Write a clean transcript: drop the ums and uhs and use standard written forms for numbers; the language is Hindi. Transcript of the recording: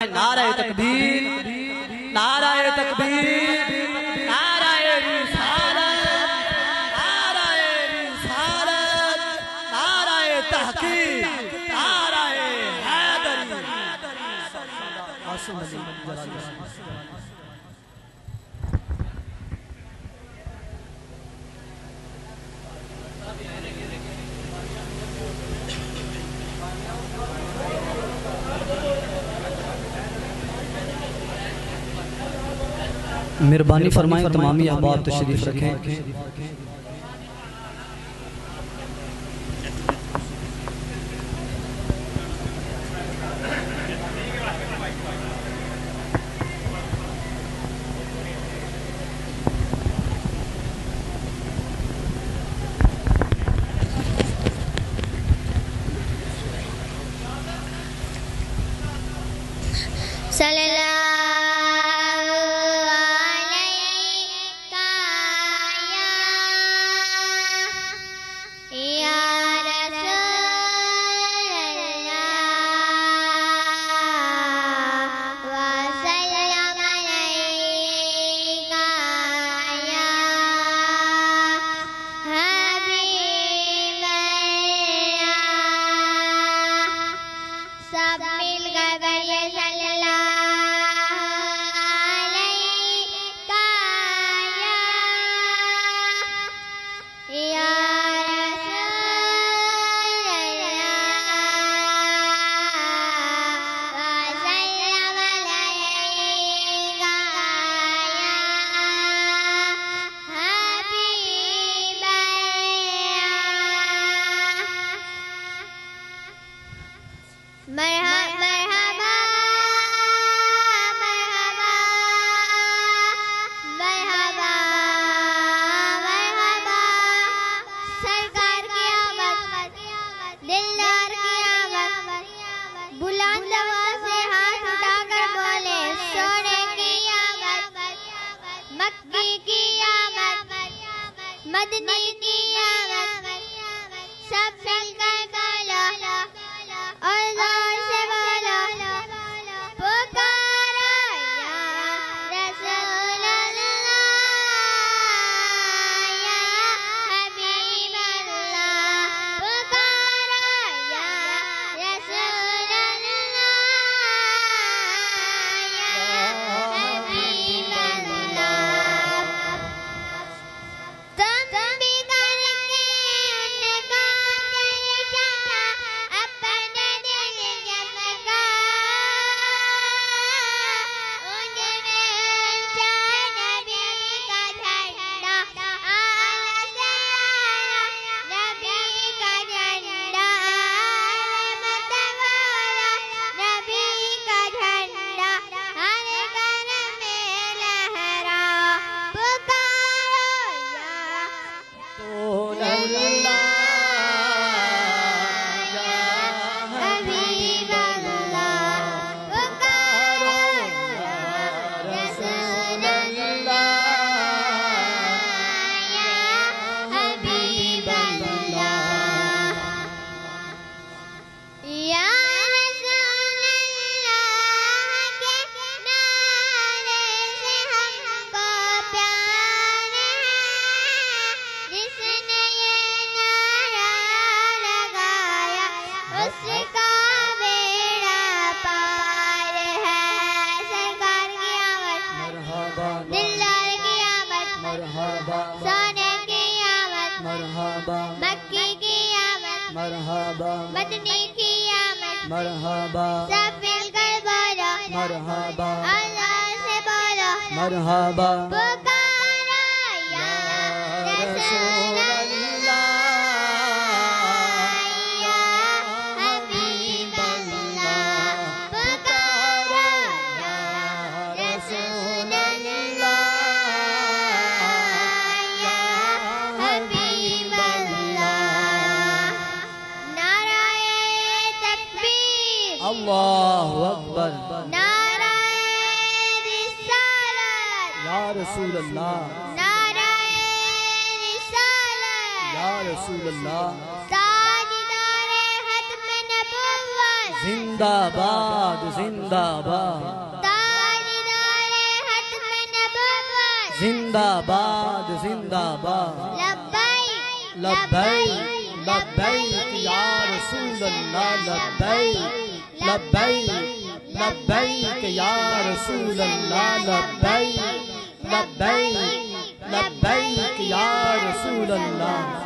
नाराए तकबीर, नाराए तकबीर, नाराए रिसालत, नाराए रिसालत, नाराए तहकीक, नाराए हैदरी। मेहरबानी फरमाएं तमामी अहबाब तशरीफ रखें। अल्लाहु अकबर। नाराए रिसालत या रसूल अल्लाह, नाराए रिसालत या रसूल अल्लाह, ताजदारे खत्म नबुव्वत जिंदाबाद जिंदाबाद ताजदारे खत्म नबूवत जिंदाबाद जिंदाबाद लब्बैक लब्बैक लब्बैक या रसूल अल्लाह लब्बैक लब्बैक लब्बैक या रसूल अल्लाह लब्बैक लब्बैक लब्बैक या रसूल अल्लाह।